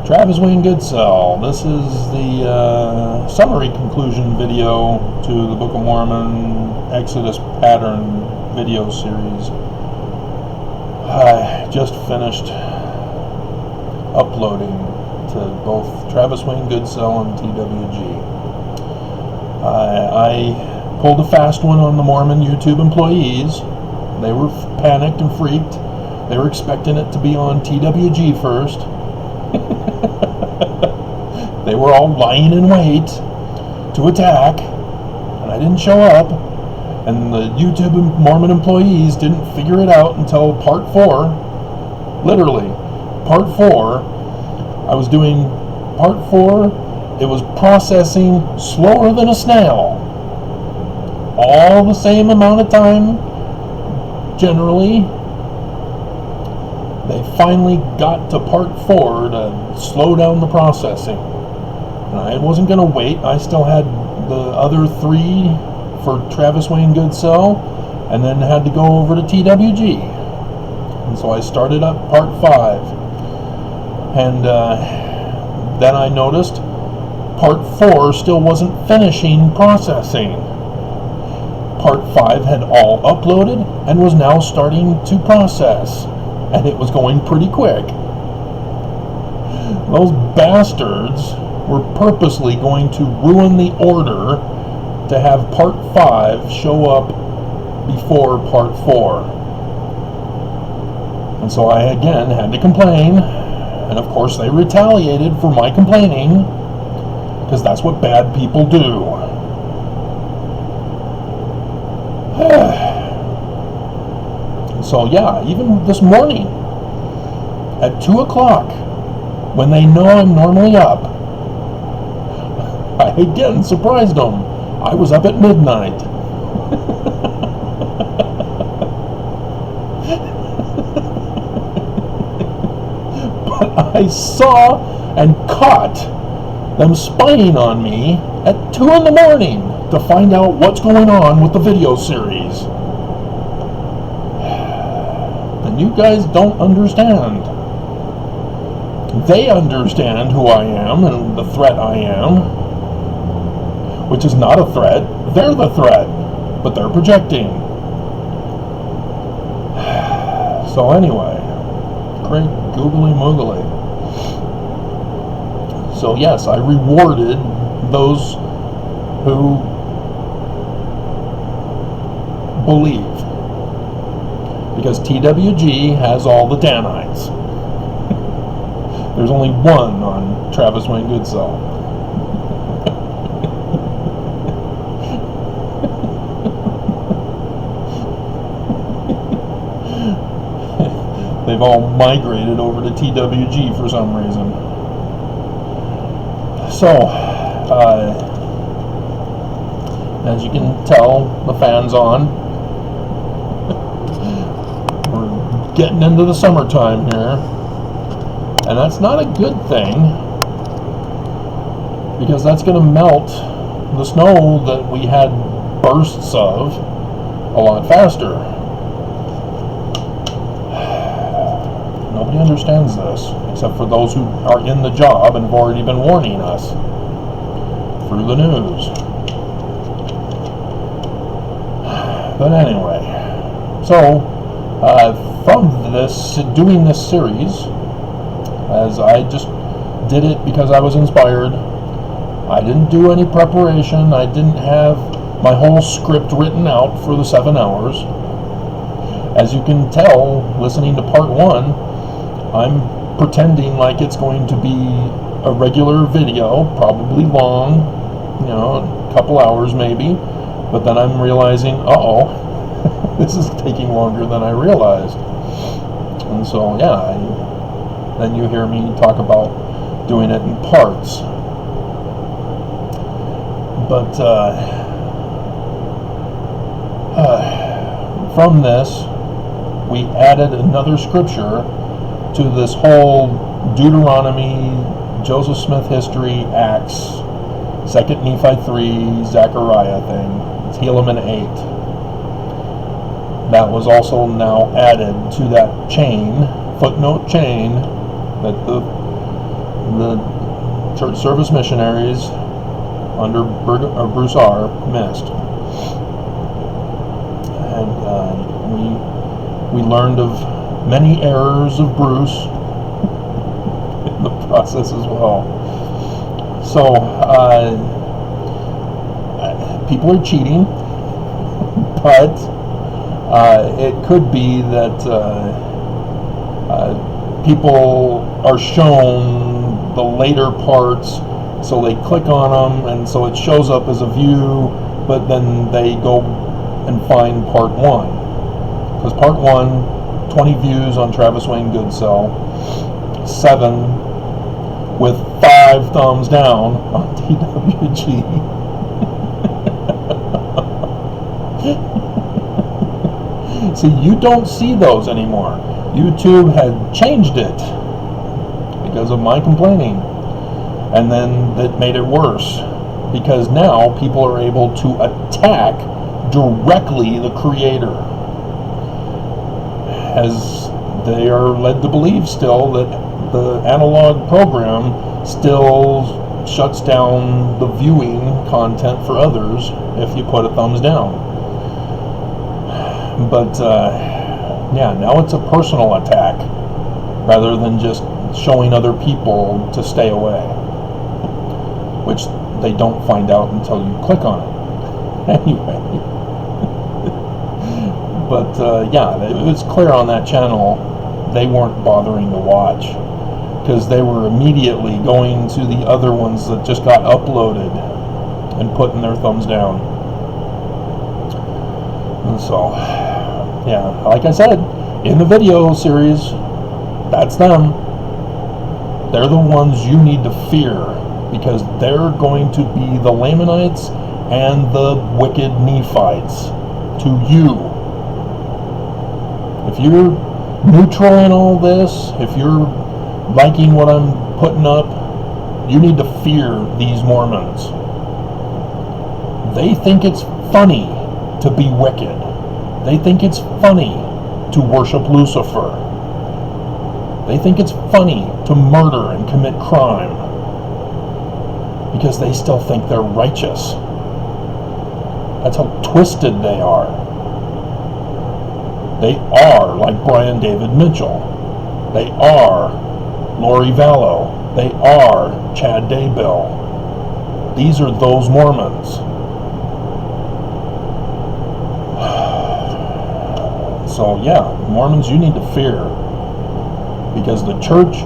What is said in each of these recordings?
Travis Wayne Goodsell. This is the summary conclusion video to the Book of Mormon Exodus Pattern video series. I just finished uploading to both Travis Wayne Goodsell and TWG. I pulled a fast one on the Mormon YouTube employees. They were panicked and freaked. They were expecting it to be on TWG first. They were all lying in wait to attack, and I didn't show up, and the YouTube Mormon employees didn't figure it out until part 4. Literally, part 4. I was doing part 4. It was processing slower than a snail. All the same amount of time, generally. They finally got to part 4 to slow down the processing. And I wasn't going to wait. I still had the other 3 for Travis Wayne Goodsell, and then had to go over to TWG. And so I started up part 5. And then I noticed part 4 still wasn't finishing processing. Part 5 had all uploaded and was now starting to process. And it was going pretty quick. Those bastards were purposely going to ruin the order to have part 5 show up before part 4. And so I again had to complain, and of course they retaliated for my complaining, because that's what bad people do. So yeah, even this morning at 2 o'clock, when they know I'm normally up, I again surprised them. I was up at midnight. But I saw and caught them spying on me at 2 in the morning to find out what's going on with the video series. And you guys don't understand. They understand who I am and the threat I am. Which is not a threat. They're the threat. But they're projecting. So anyway. Great googly moogly. So yes, I rewarded those who believe. Because TWG has all the Danites. There's only one on Travis Wayne Goodsell. They've all migrated over to TWG for some reason. So, as you can tell, the fan's on. We're getting into the summertime here. And that's not a good thing, because that's going to melt the snow that we had bursts of a lot faster. Nobody understands this, except for those who are in the job and have already been warning us through the news. But anyway, so from this, doing this series, as I just did it because I was inspired. I didn't do any preparation. I didn't have my whole script written out for the 7 hours. As you can tell, listening to part 1, I'm pretending like it's going to be a regular video, probably long, a couple hours maybe, but then I'm realizing, uh-oh, this is taking longer than I realized. And so, yeah, then you hear me talk about doing it in parts. But from this, we added another scripture to this whole Deuteronomy, Joseph Smith history, Acts, 2 Nephi 3, Zechariah thing. It's Helaman 8. That was also now added to that chain, footnote chain, that the the church service missionaries under Bruce R. missed. And we learned of many errors of Bruce in the process as well. So people are cheating, but it could be that people are shown the later parts, so they click on them, and so it shows up as a view, but then they go and find part 1. Because part 1, 20 views on Travis Wayne Goodsell, 7 with 5 thumbs down on TWG. See, you don't see those anymore. YouTube had changed it because of my complaining, and then that made it worse, because now people are able to attack directly the creator, as they are led to believe still that the analog program still shuts down the viewing content for others if you put a thumbs down. But yeah, now it's a personal attack rather than just showing other people to stay away, which they don't find out until you click on it. Anyway, but yeah, it was clear on that channel they weren't bothering to watch, because they were immediately going to the other ones that just got uploaded and putting their thumbs down. And so, yeah, like I said, in the video series, that's them. They're the ones you need to fear, because they're going to be the Lamanites and the wicked Nephites to you. If you're neutral in all this, if you're liking what I'm putting up, you need to fear these Mormons. They think it's funny to be wicked. They think it's funny to worship Lucifer. They think it's funny to murder and commit crime, because they still think they're righteous. That's how twisted they are. They are like Brian David Mitchell. They are Lori Vallow. They are Chad Daybell. These are those Mormons. So yeah, Mormons, you need to fear, because the church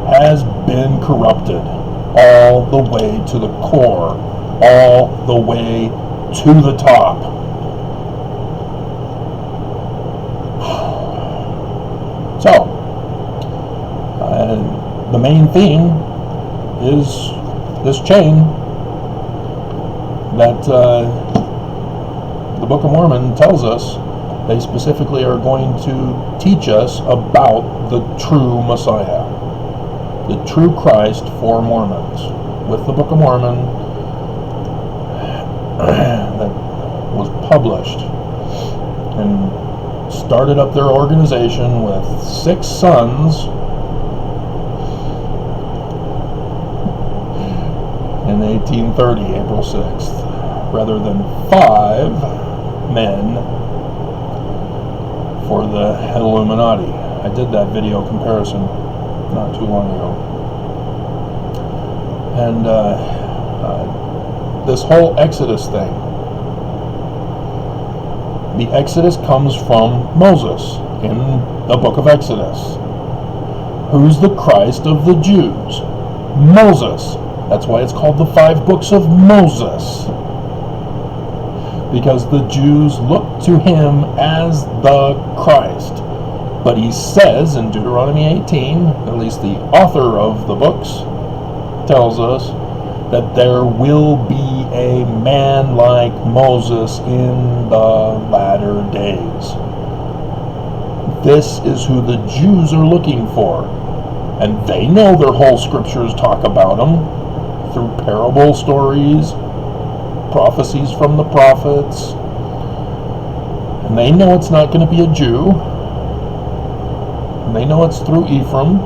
has been corrupted all the way to the core, all the way to the top. So, the main theme is this chain that the Book of Mormon tells us. They specifically are going to teach us about the true Messiah, the true Christ for Mormons, with the Book of Mormon that was published and started up their organization with 6 sons in 1830, April 6th, rather than 5 men for the Illuminati. I did that video comparison not too long ago. And this whole Exodus thing, the Exodus comes from Moses in the book of Exodus. Who's the Christ of the Jews? Moses. That's why it's called the 5 books of Moses, because the Jews look to him as the Christ. But he says in Deuteronomy 18, at least the author of the books tells us, that there will be a man like Moses in the latter days. This is who the Jews are looking for. And they know their whole scriptures talk about him through parable stories, prophecies from the prophets, and they know it's not going to be a Jew, and they know it's through Ephraim.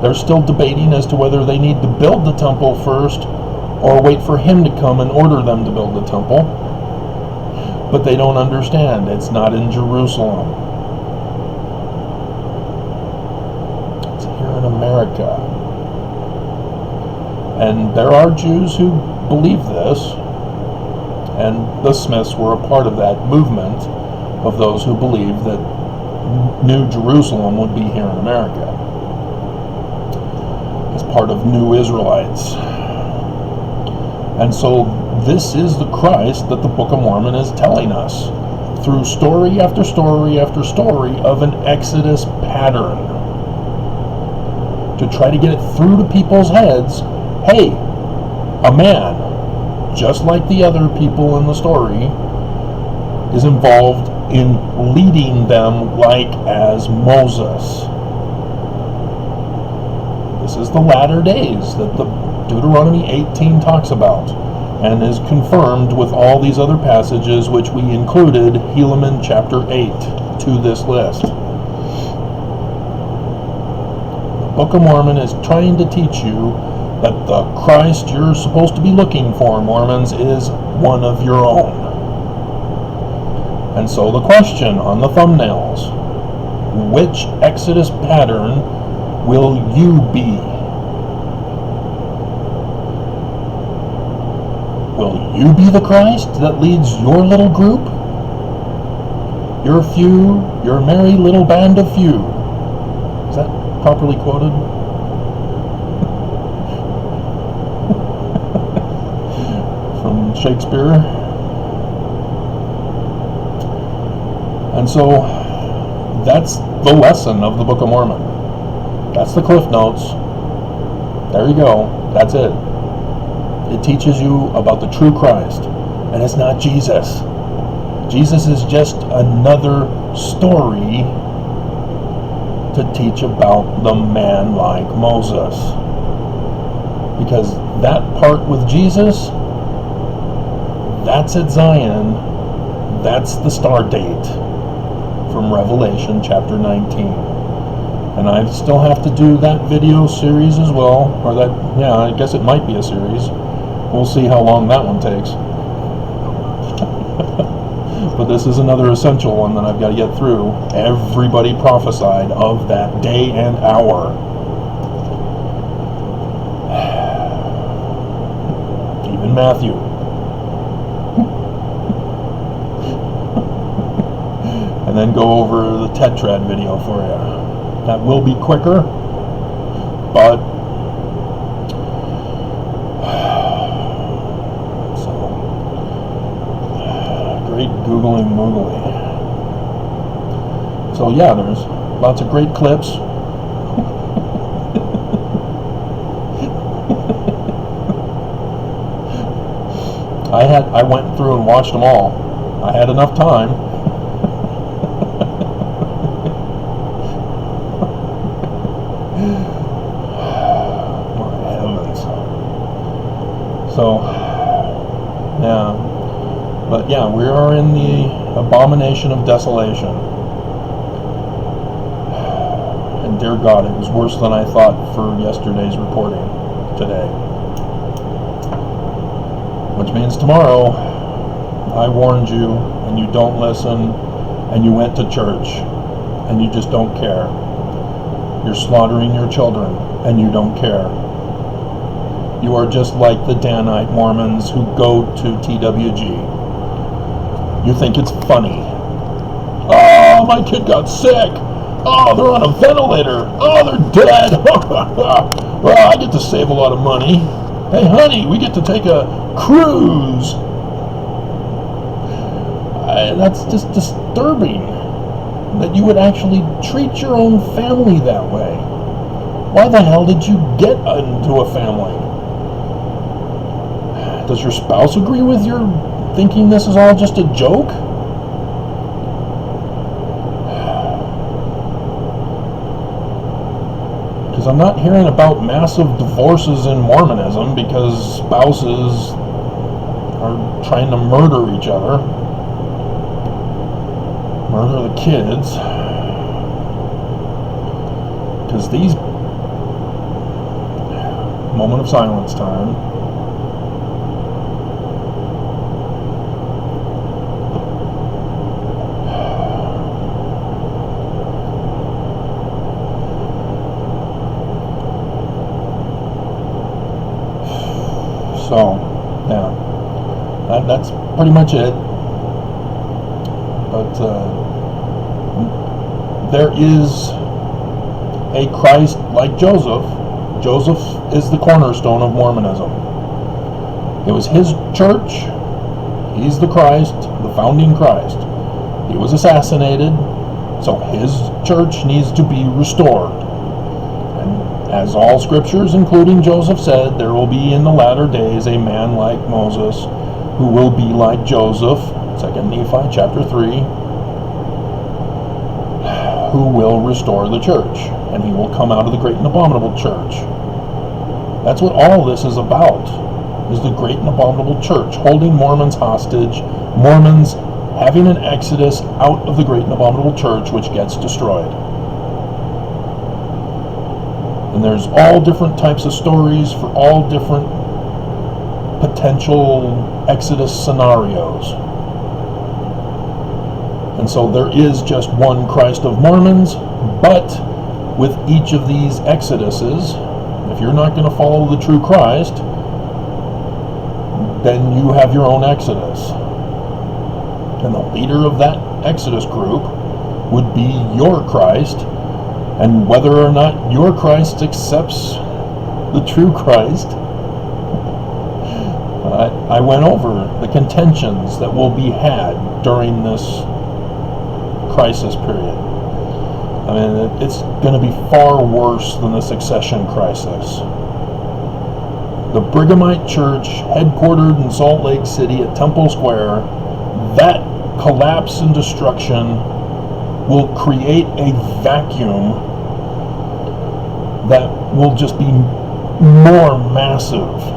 They're still debating as to whether they need to build the temple first or wait for him to come and order them to build the temple. But they don't understand. It's not in Jerusalem. It's here in America. And there are Jews who believe this, and the Smiths were a part of that movement of those who believed that New Jerusalem would be here in America as part of New Israelites. And so this is the Christ that the Book of Mormon is telling us through story after story after story of an Exodus pattern, to try to get it through to people's heads. Hey, a man, just like the other people in the story, is involved in leading them like as Moses. This is the latter days that the Deuteronomy 18 talks about, and is confirmed with all these other passages which we included Helaman chapter 8 to this list. The Book of Mormon is trying to teach you that the Christ you're supposed to be looking for, Mormons, is one of your own. And so the question on the thumbnails: which Exodus pattern will you be? Will you be the Christ that leads your little group? Your few, your merry little band of few. Is that properly quoted? From Shakespeare. And so that's the lesson of the Book of Mormon. That's the Cliff Notes. There you go. That's it. It teaches you about the true Christ. And it's not Jesus. Jesus is just another story to teach about the man like Moses. Because that part with Jesus, that's at Zion. That's the star date from Revelation chapter 19. And I still have to do that video series as well. Or that, yeah, I guess it might be a series. We'll see how long that one takes. But this is another essential one that I've got to get through. Everybody prophesied of that day and hour. Even Matthew. And then go over the tetrad video for you. That will be quicker, but great googling moogly. So yeah, there's lots of great clips. I went through and watched them all. I had enough time. My heavens. So yeah. But yeah, we are in the abomination of desolation. And dear God, it was worse than I thought for yesterday's reporting today. Which means tomorrow, I warned you, and you don't listen, and you went to church, and you just don't care. You're slaughtering your children, and you don't care. You are just like the Danite Mormons who go to TWG. You think it's funny. Oh, my kid got sick. Oh, they're on a ventilator. Oh, they're dead. Well, I get to save a lot of money. Hey, honey, we get to take a cruise. That's just disturbing that you would actually treat your own family that way. Why the hell did you get into a family? Does your spouse agree with your thinking this is all just a joke? Because I'm not hearing about massive divorces in Mormonism because spouses are trying to murder each other, murder the kids. Because these moment of silence time. So, yeah, that's pretty much it. But there is a Christ like Joseph. Joseph is the cornerstone of Mormonism. It was his church. He's the Christ, the founding Christ. He was assassinated, so his church needs to be restored. And as all scriptures, including Joseph, said, there will be in the latter days a man like Moses who will be like Joseph, 2 Nephi chapter 3, who will restore the church. And he will come out of the great and abominable church. That's what all this is about, is the great and abominable church, holding Mormons hostage, Mormons having an exodus out of the great and abominable church, which gets destroyed. And there's all different types of stories for all different potential exodus scenarios. And so there is just one Christ of Mormons, but with each of these exoduses, if you're not going to follow the true Christ, then you have your own exodus. And the leader of that exodus group would be your Christ, and whether or not your Christ accepts the true Christ, I went over the contentions that will be had during this crisis period. I mean, it's going to be far worse than the succession crisis. The Brighamite Church, headquartered in Salt Lake City at Temple Square, that collapse and destruction will create a vacuum that will just be more massive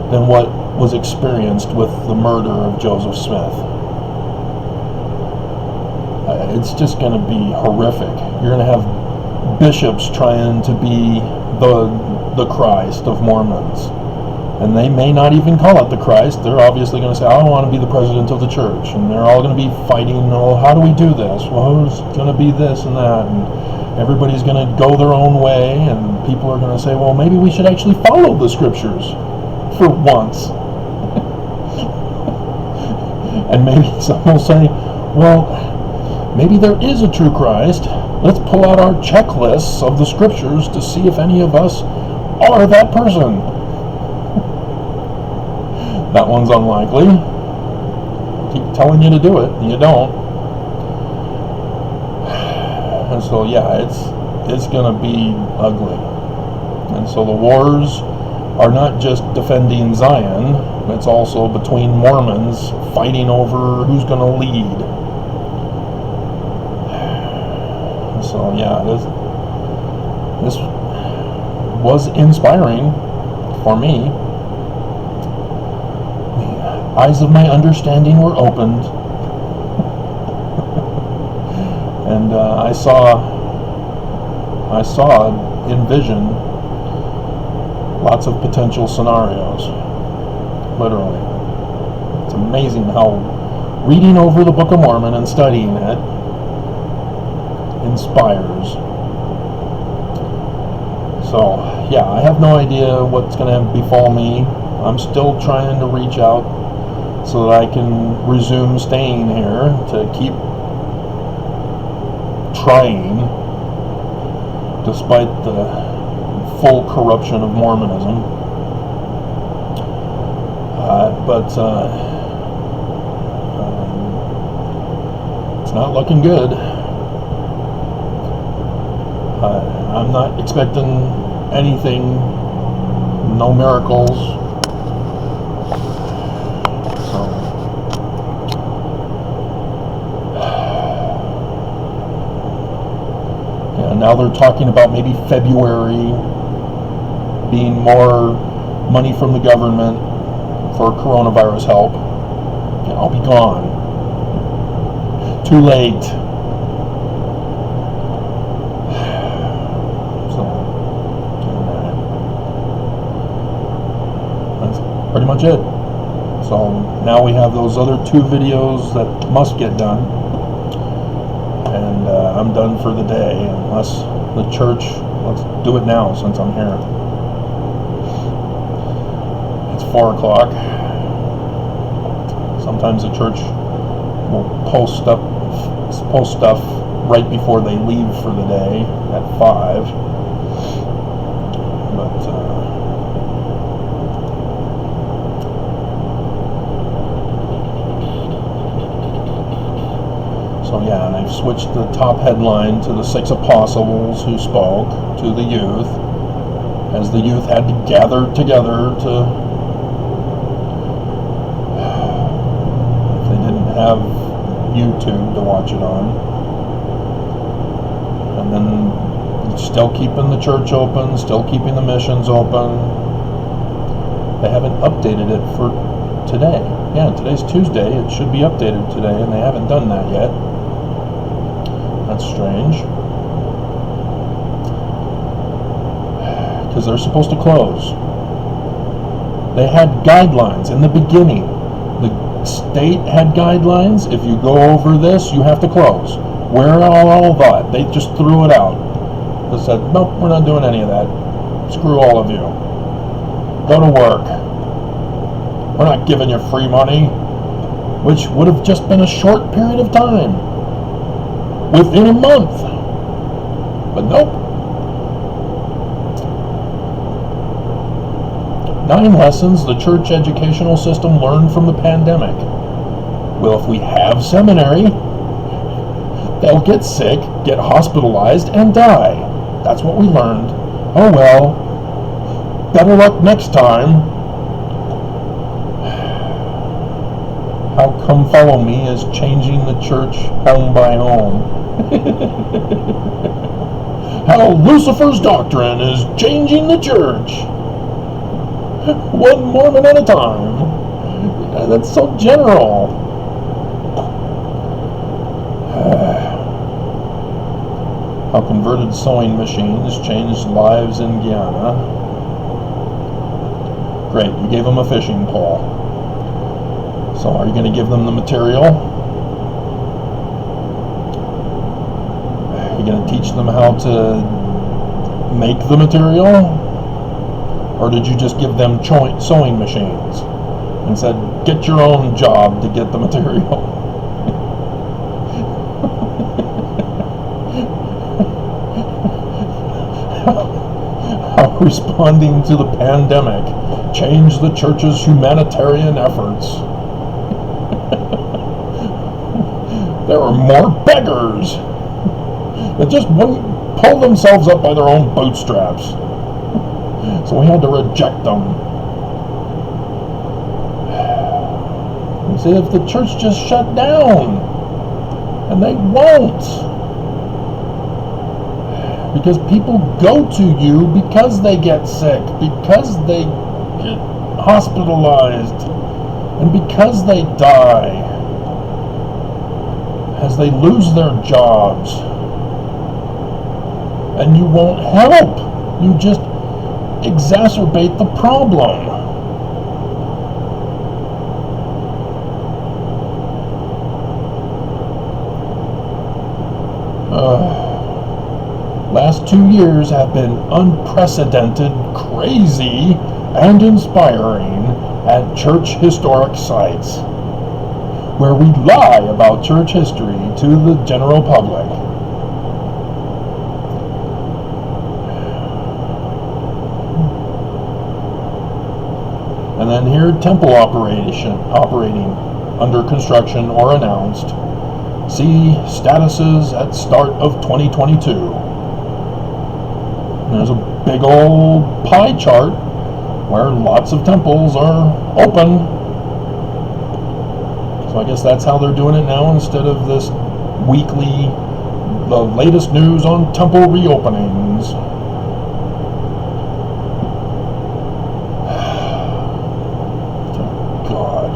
than what was experienced with the murder of Joseph Smith. It's just going to be horrific. You're going to have bishops trying to be the Christ of Mormons. And they may not even call it the Christ. They're obviously going to say, I want to be the president of the church. And they're all going to be fighting, oh, how do we do this? Well, who's going to be this and that? And everybody's going to go their own way. And people are going to say, well, maybe we should actually follow the scriptures for once. And maybe some will say, well, maybe there is a true Christ. Let's pull out our checklists of the scriptures to see if any of us are that person. That one's unlikely. Keep telling you to do it, and you don't. And so, yeah, it's going to be ugly. And so the wars are not just defending Zion, it's also between Mormons fighting over who's going to lead. So yeah, this was inspiring for me. The eyes of my understanding were opened, and I saw in vision lots of potential scenarios. Literally, it's amazing how reading over the Book of Mormon and studying it inspires. So yeah, I have no idea what's going to befall me. I'm still trying to reach out so that I can resume staying here, to keep trying despite the full corruption of Mormonism. But it's not looking good. I'm not expecting anything, no miracles. So, yeah, now they're talking about maybe February being more money from the government for coronavirus help. And I'll be gone. Too late. much it. So now we have those other 2 videos that must get done, and I'm done for the day, unless the church, let's do it now since I'm here. It's 4 o'clock. Sometimes the church will post stuff right before they leave for the day at 5. But so yeah, and I've switched the top headline to the 6 apostles who spoke to the youth, as the youth had to gather together to, if they didn't have YouTube to watch it on. And then still keeping the church open, still keeping the missions open. They haven't updated it for today. Yeah, today's Tuesday. It should be updated today, and they haven't done that yet. That's strange. Because they're supposed to close. They had guidelines in the beginning. The state had guidelines. If you go over this, you have to close. Where are all that? They just threw it out. They said, nope, we're not doing any of that. Screw all of you. Go to work. We're not giving you free money. Which would have just been a short period of time. Within a month. But nope. 9 lessons the church educational system learned from the pandemic. Well, if we have seminary, they'll get sick, get hospitalized, and die. That's what we learned. Oh well. Better luck next time. How Come Follow Me is changing the church home by home. How Lucifer's doctrine is changing the church. One Mormon at a time. That's so general. How converted sewing machines changed lives in Guyana. Great, you gave them a fishing pole. So are you going to give them the material? Are you going to teach them how to make the material? Or did you just give them sewing machines and said, get your own job to get the material? How responding to the pandemic changed the church's humanitarian efforts. There were more beggars that just wouldn't pull themselves up by their own bootstraps. So we had to reject them. You see, if the church just shut down, and they won't. Because people go to you because they get sick, because they get hospitalized, and because they die, as they lose their jobs. And you won't help. You just exacerbate the problem. Last 2 years have been unprecedented, crazy, and inspiring at church historic sites, where we lie about church history to the general public. And then here, temple operating under construction or announced. See statuses at start of 2022. There's a big old pie chart where lots of temples are open. So I guess that's how they're doing it now, instead of this weekly, the latest news on temple reopenings. God.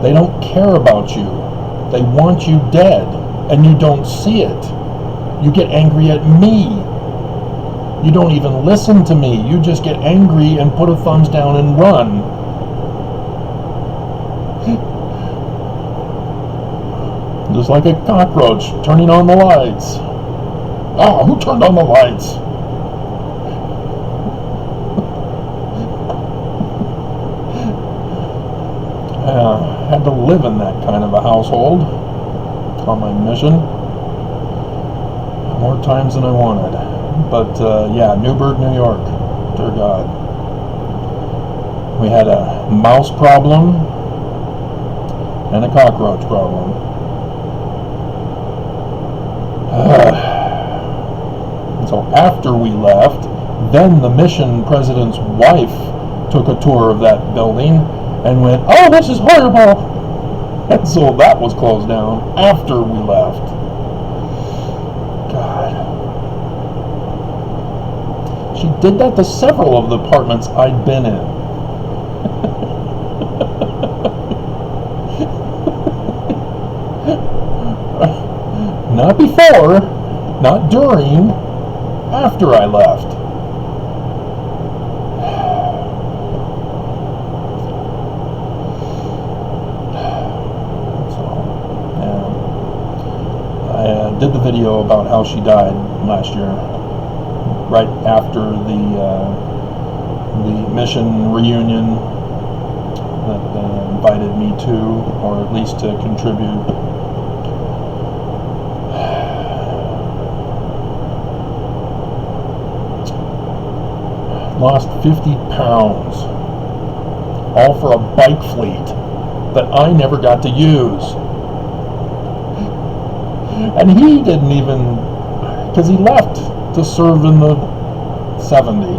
They don't care about you. They want you dead. and you don't see it. You get angry at me. You don't even listen to me. You just get angry and put a thumbs down and run. Just like a cockroach turning on the lights. Oh, who turned on the lights? I had to live in that kind of a household on my mission more times than I wanted. But yeah, Newburgh, New York, dear God. We had a mouse problem and a cockroach problem. So after we left, then the mission president's wife took a tour of that building and went, "Oh, this is horrible." And so that was closed down after we left. God. She did that to several of the apartments I'd been in. Not before, not during, after I left. So, yeah. I did the video about how she died last year, right after the mission reunion that they invited me to, or at least to contribute. Lost 50 pounds, all for a bike fleet that I never got to use. And he didn't even, because he left to serve in the 70.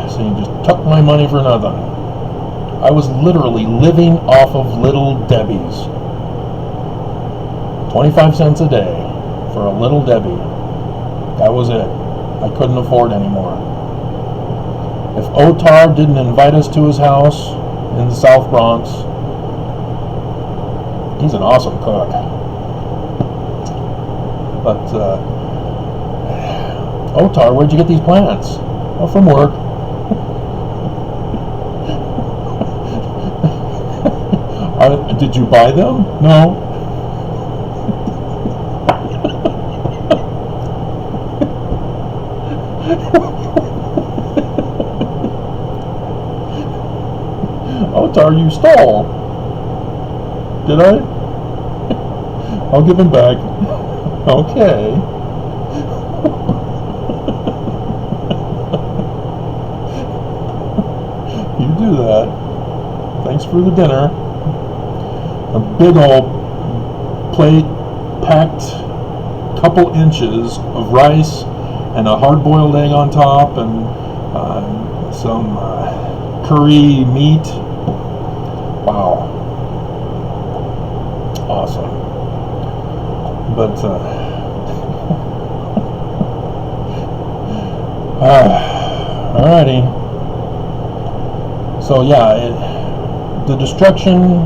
So he just took my money for nothing. I was literally living off of Little Debbie's. 25 cents a day for a Little Debbie. That was it. I couldn't afford anymore. If Otar didn't invite us to his house in the South Bronx, he's an awesome cook. But, Otar, where'd you get these plants? Oh, from work. Did you buy them? No. Otar, you stole. Did I? I'll give him back. Okay. You do that. Thanks for the dinner. A big old plate packed couple inches of rice and a hard-boiled egg on top and some curry meat. Wow. Awesome. But alrighty. So yeah, the destruction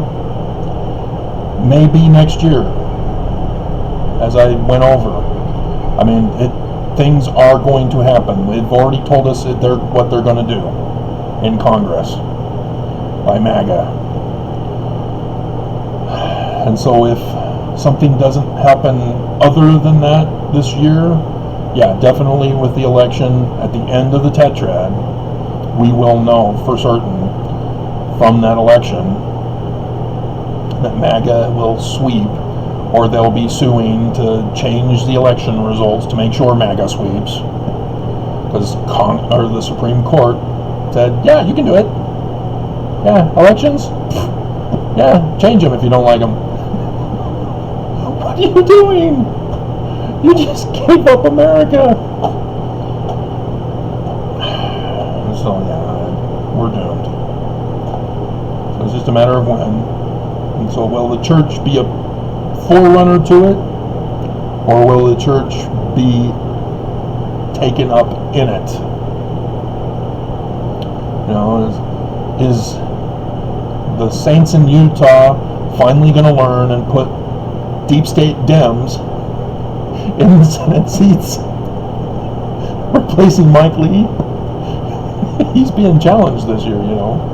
may be next year, as I went over. I mean, things are going to happen. They've already told us what they're going to do in Congress by MAGA. And so if something doesn't happen other than that this year, yeah, definitely with the election at the end of the tetrad, we will know for certain from that election that MAGA will sweep, or they'll be suing to change the election results to make sure MAGA sweeps. Because the Supreme Court said, yeah, you can do it. Yeah, elections? Yeah, change them if you don't like them. What are you doing? You just gave up America. So yeah, we're doomed. So it's just a matter of when. And so will the church be a forerunner to it, or will the church be taken up in it? You know, Is the saints in Utah finally going to learn and put deep state Dems in the Senate seats, replacing Mike Lee? He's being challenged this year, you know.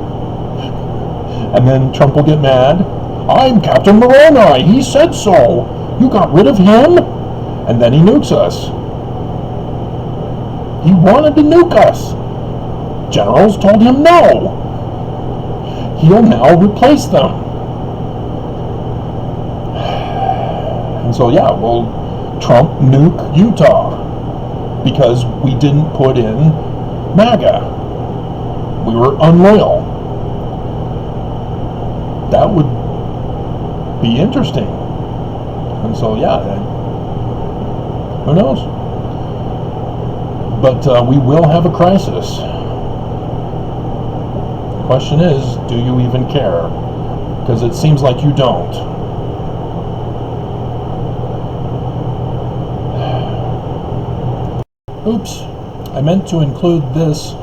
And then Trump will get mad. I'm Captain Moroni. He said so. You got rid of him? And then he nukes us. He wanted to nuke us. Generals told him no. He'll now replace them. And so, yeah, well, Trump nuke Utah because we didn't put in MAGA. We were unloyal. That would be interesting. And so, yeah, who knows? But we will have a crisis. The question is, do you even care? Because it seems like you don't. Oops, I meant to include this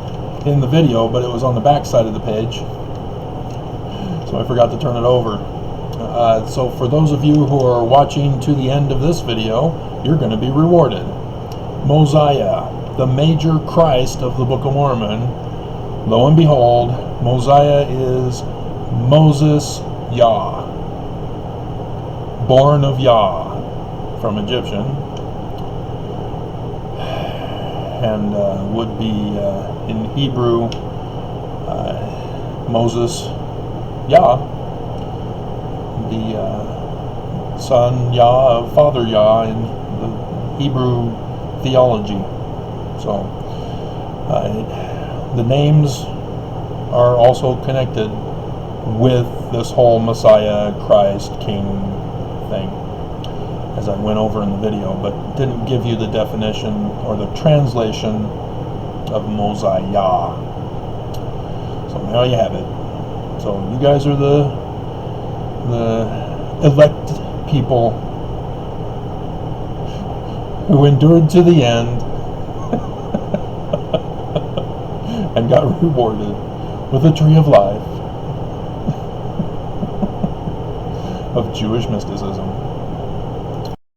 in the video, but it was on the back side of the page, so I forgot to turn it over. So for those of you who are watching to the end of this video, you're going to be rewarded. Mosiah, the major Christ of the Book of Mormon. Lo and behold, Mosiah is Moses Yah, born of Yah, from Egyptian, and would be in Hebrew Moses Yah, the son Yah of Father Yah in the Hebrew theology. So the names are also connected with this whole Messiah, Christ, King thing, as I went over in the video, but didn't give you the definition or the translation of Mosiah. So now you have it. So you guys are the elect people who endured to the end and got rewarded with a tree of life of Jewish mysticism.